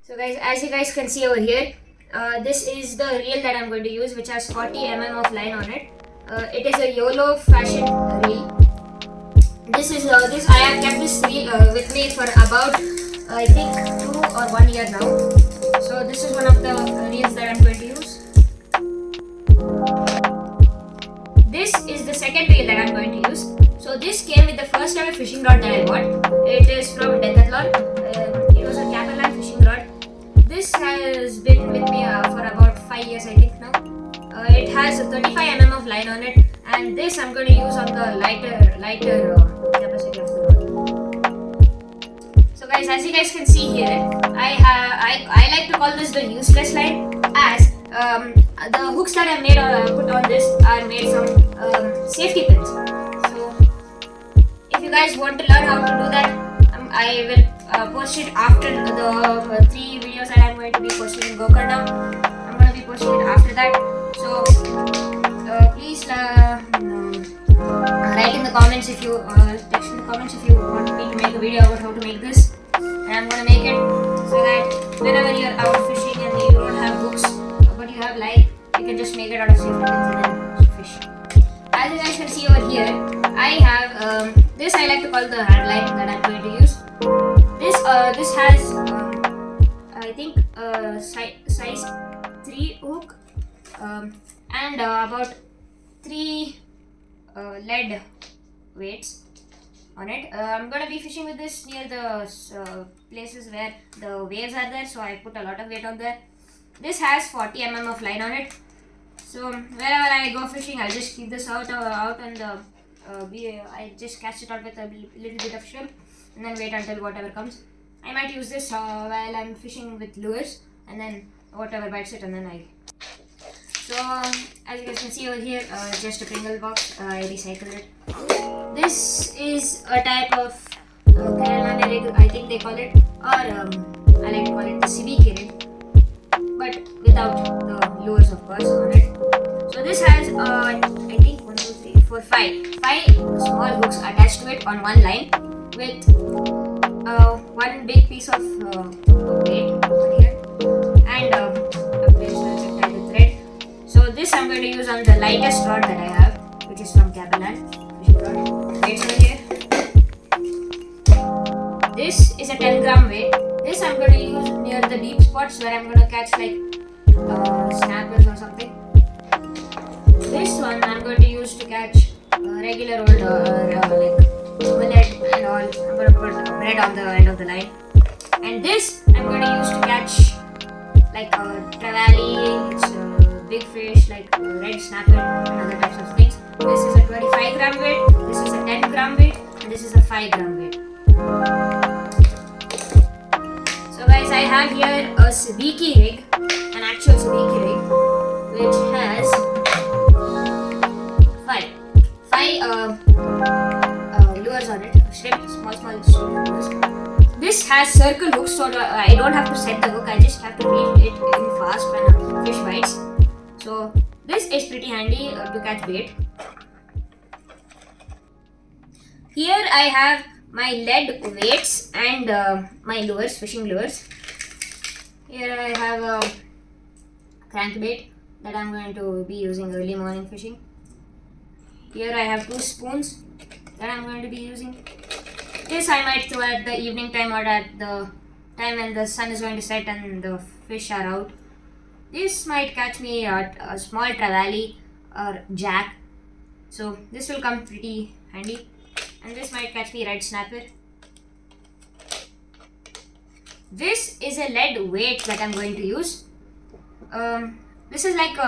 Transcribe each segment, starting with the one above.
So guys, as you guys can see over here, this is the reel that I'm going to use, which has 40 of line on it. It is a YOLO fashion reel. This I have kept this reel with me for about I think 2 or 1 year now. So this is one of the reels that I'm going to use. This is the second reel that I'm going to use. So this came with the first ever fishing rod that I bought. It is from Decathlon. It was a Capelan fishing rod. This has been with me for about 5 years I think now. It has 35 of line on it, and this I'm going to use on the lighter capacity of the rod. So guys, as you guys can see here, I like to call this the useless line, as the hooks that I made put on this are made from safety pins. So if you guys want to learn how to do that, I will post it after the 3 videos that I'm going to be posting in Gokarna. I'm going to be posting it after that. So please write in the comments if you text in the comments if you want me to make a video about how to make this, and I'm going to make it so that whenever you're out fishing and you don't have hooks but you have line, you can just make it out of safety pins and then fish. As you guys can see over here, I have this I like to call the hand line that I'm going to use. This has I think size 3 hook and about 3 lead weights on it. I'm gonna be fishing with this near the places where the waves are there, so I put a lot of weight on there. This has 40 of line on it. So wherever I go fishing, I'll just keep this out and I just catch it out with a little bit of shrimp and then wait until whatever comes. I might use this while I'm fishing with lures, and then whatever bites it, and then I. So as you guys can see over here, just a Pringle box. I recycled it. This is a type of Kerala, I think they call it, or I like to call it the Civic rig, but without the lures of course on it. So this has I think 1, 2, 3, 4, 5 small hooks attached to it on one line with one big piece of weight over here and a place where it's tied with thread. So this I'm going to use on the lightest rod that I have, which is from Capelan fishing rod. Weights over here. This is a 10-gram weight. This I'm going to use near the deep spots where I'm going to catch like snappers or something. This one I'm going to use to catch regular old like mullet and all. I'm going to put bread on the end of the line. And this I'm going to use to catch like trevally, it's big fish like red snapper and other types of things. This is a 25-gram weight, this is a 10-gram weight, and this is a 5-gram weight. So guys, I have here a sabiki rig, an actual sabiki rig, which has five lures on it, small shrimp lures. This has circle hooks, so I don't have to set the hook, I just have to reel it in fast when a fish bites. So this is pretty handy to catch bait. Here I have my lead weights and my lures, fishing lures. Here I have a crankbait that I'm going to be using early morning fishing. Here I have 2 spoons that I'm going to be using. This I might throw at the evening time or at the time when the sun is going to set and the fish are out. This might catch me at a small trevally or jack. So this will come pretty handy. And this might catch me red snapper. This is a lead weight that I'm going to use. This is like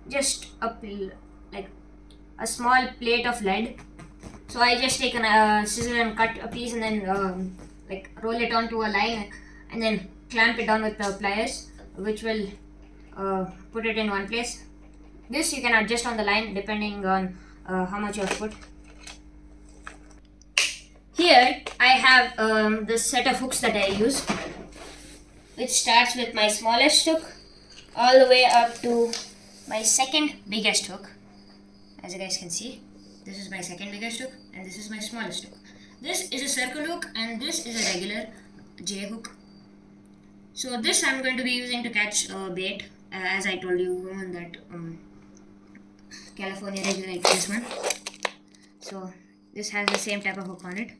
just a small plate of lead. So I just take a scissor and cut a piece and then like roll it onto a line and then clamp it down with the pliers, which will put it in one place. This you can adjust on the line depending on how much you have put. Here I have the set of hooks that I use, which starts with my smallest hook all the way up to my second biggest hook. As you guys can see, this is my second biggest hook and this is my smallest hook. This is a circle hook and this is a regular J hook. So this I'm going to be using to catch bait, as I told you on that California rig like this one. So this has the same type of hook on it,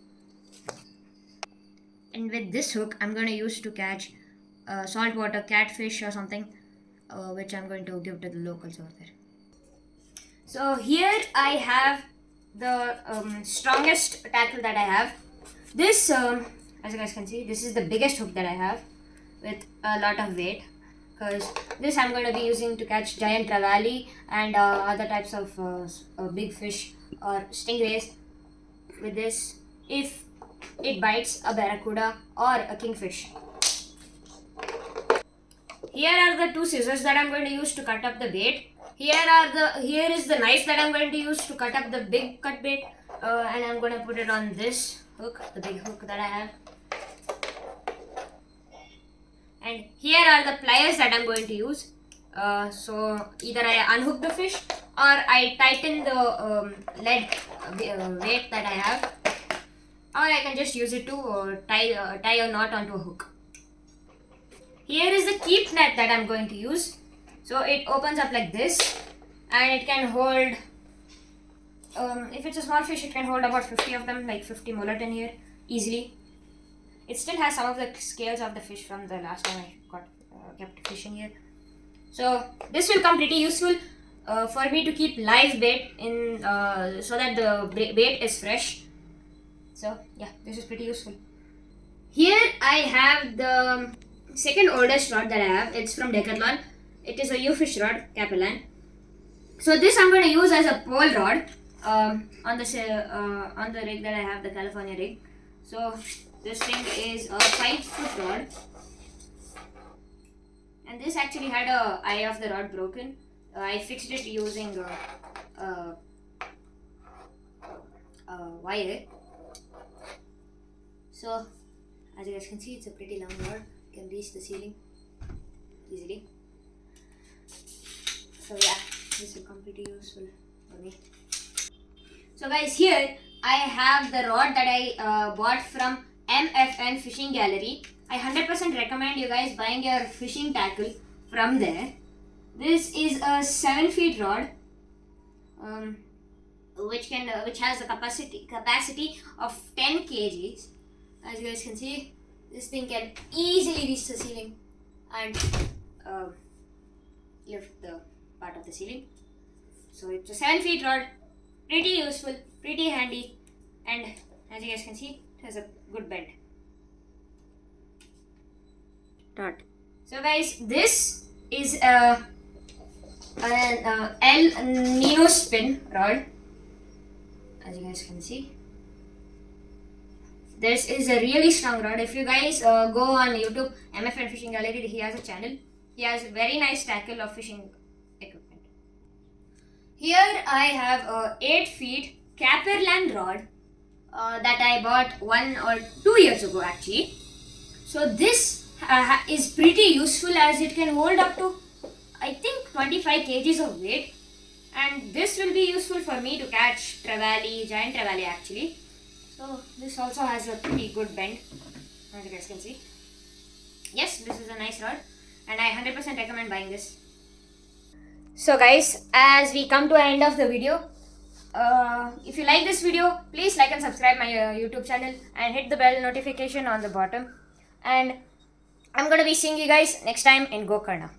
and with this hook I'm going to use to catch saltwater catfish or something, which I'm going to give to the locals over there. So here I have the strongest tackle that I have. This, as you guys can see, this is the biggest hook that I have with a lot of weight, because this I'm going to be using to catch giant trevally and other types of big fish or stingrays with this, if it bites a barracuda or a kingfish. Here are the two scissors that I'm going to use to cut up the bait. Here is the knife that I'm going to use to cut up the big cut bait, and I'm going to put it on this hook, the big hook that I have. And here are the pliers that I'm going to use. So either I unhook the fish or I tighten the lead weight that I have, or I can just use it to tie a knot onto a hook. Here is the keep net that I'm going to use. So it opens up like this, and it can hold, if it's a small fish, it can hold about 50 of them, like 50 mullet in here easily. It still has some of the scales of the fish from the last time I kept fishing here. So this will come pretty useful for me to keep live bait in, so that the bait is fresh. So yeah, this is pretty useful. Here I have the second oldest rod that I have. It's from Decathlon. It is a U-fish rod, Capellan. So this I'm going to use as a pole rod on the rig that I have, the California rig. So this thing is a 5-foot rod, and this actually had a eye of the rod broken. I fixed it using wire. So as you guys can see, it's a pretty long rod. You can reach the ceiling easily. So yeah, this will come pretty useful for me. So guys, here I have the rod that I bought from MFN Fishing Gallery. I 100% recommend you guys buying your fishing tackle from there. This is a 7-foot rod, which has a capacity of 10 kgs. As you guys can see, this thing can easily reach the ceiling and lift the part of the ceiling. So it's a 7-foot rod, pretty useful, pretty handy, and as you guys can see, it has a good bend. So guys, this is an El Nino spin rod. As you guys can see, this is a really strong rod. If you guys go on YouTube, MFN Fishing Gallery, he has a channel. He has a very nice tackle of fishing equipment. Here I have a 8-foot Capellan rod that I bought 1 or 2 years ago actually. So this is pretty useful, as it can hold up to, I think, 25 kgs of weight, and this will be useful for me to catch trevally, giant trevally actually. So this also has a pretty good bend, as you guys can see. Yes, this is a nice rod, and I 100% recommend buying this. So guys, as we come to the end of the video, if you like this video, please like and subscribe my YouTube channel and hit the bell notification on the bottom. And I'm going to be seeing you guys next time in Gokarna.